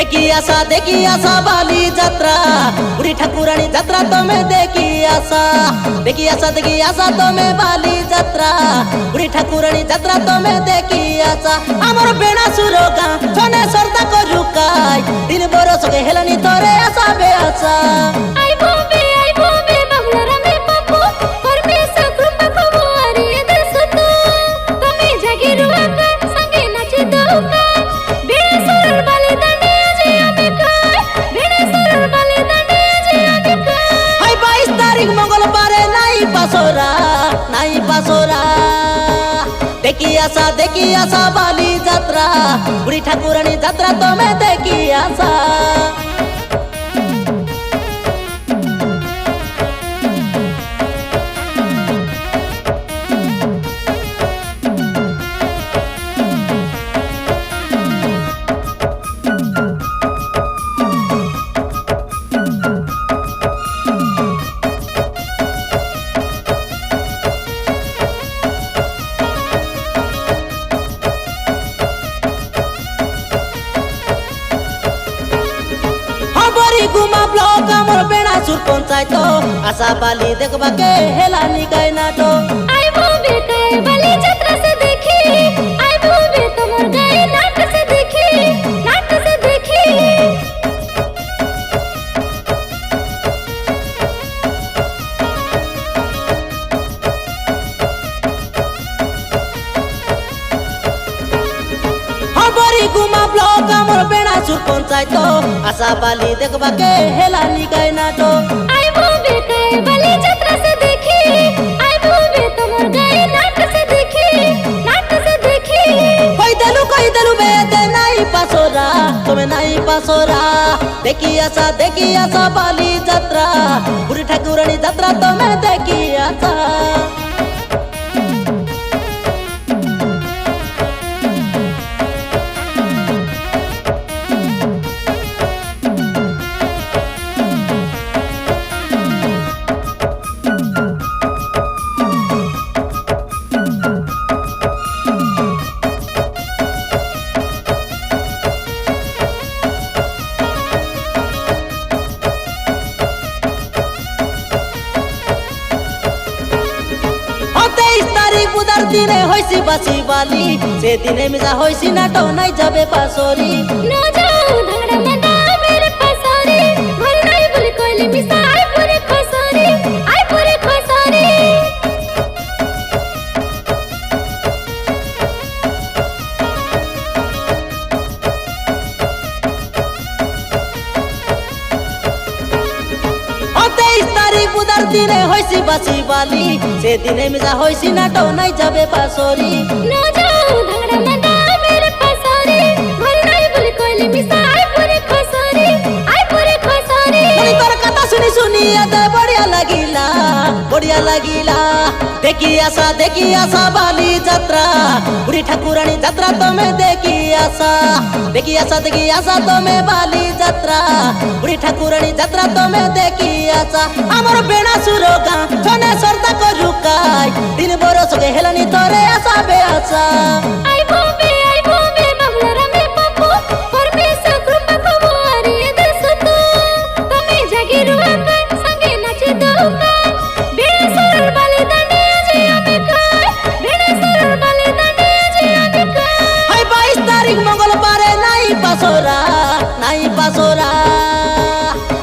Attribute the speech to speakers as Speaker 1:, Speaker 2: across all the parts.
Speaker 1: देखी आशा बाली यात्रा बुढ़ी ठाकुरानी यात्रा तुम्हें देखी आशा तुम्हें बाली यात्रा बुढ़ी ठाकुरानी यात्रा तुम्हें देखी आशा आमर बेणा सुरोगा छने सरदा को रुकाई दिन बरस के हेलनी तोरे आशा बे आशा
Speaker 2: आई बोबे बाबुरा में पापू परमेश्वर कृपा को बुआरी दे सुतो तमे जागी रुआ का संगे नाचे दो का बेड़े सरल बाले दांडे जे आमे खाए बेड़े सरल बाले दांडे जे आमे खाए
Speaker 1: हाय 22 तारीख मंगलवार नाई पासोरा देखी आशा बाली यात्रा बुढ़ी ठाकुरानी यात्रा तुम्हें देखी आशा गुमा ब्लॉक मोर बेड़ा सुर पंचायत आशा बाली देखबा के हेलानी गई नाटो
Speaker 2: आई बोबे काय बाली यात्रा से देखी आई बोबे तमर गए नाट से देखी
Speaker 1: गुमा ब्लॉक मोर बेड़ा सुर पंचायत आशा बाली देखबा के हेलानी गई नाटो
Speaker 2: आई बोबे काय बाली यात्रा से देखी आई बोबे तमर गए नाट से देखी
Speaker 1: कई देलु बेदे नाई पासोरा तुम्हें नाई पासोरा देखी आशा बाली यात्रा बुढ़ी ठाकुरानी यात्रा तुम्हें देखी आशा दिने होइसी बासी बाली से दिने मिजा होइसी नाटो नाई जाबे पासोरी
Speaker 2: न जाऊ धंगड़ा मदा मेरे पासोरी घर नाई बोली कोइली मिसा आई पूरे खसोरी
Speaker 1: दिने होइसी बासी बाली से दिने मिजा होइसी नाटो नाई जाबे पासोरी
Speaker 2: न जाऊ धंगड़ा मदा मेरे पासोरी घर नाई बोली कोइली मिसा आई पूरे खसोरी
Speaker 1: मनी तोर कथा सुनी याद बढ़िया लागिला देखी आशा बाली यात्रा बुढ़ी ठाकुरानी यात्रा तुम्हें देखी आशा तुम्हें बाली यात्रा बुढ़ी ठाकुरानी यात्रा तुम्हें देखी आशा आमर बेणा सुरोगा छने सरदा को रुकाई दिन बरस के हेलनी तोरे आशा बे आशा
Speaker 2: आई बोबे बाबुरा में पापू परमेश्वर कृपा को बुआरी दे सुतो तमे जागी रुआ का संगे नाचे दो का बेड़े सरल बाले दांडे जे आमे खाए बेड़े सरल बाले दांडे जे आमे खाए
Speaker 1: हाय 22 तारीख मंगलवार नाई पासोरा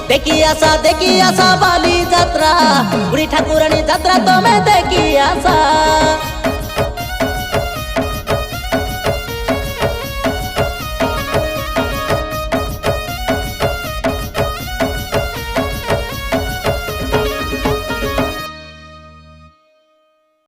Speaker 1: देखी आशा बाली यात्रा बुढ़ी ठाकुरानी यात्रा तुम्हें देखी आशा।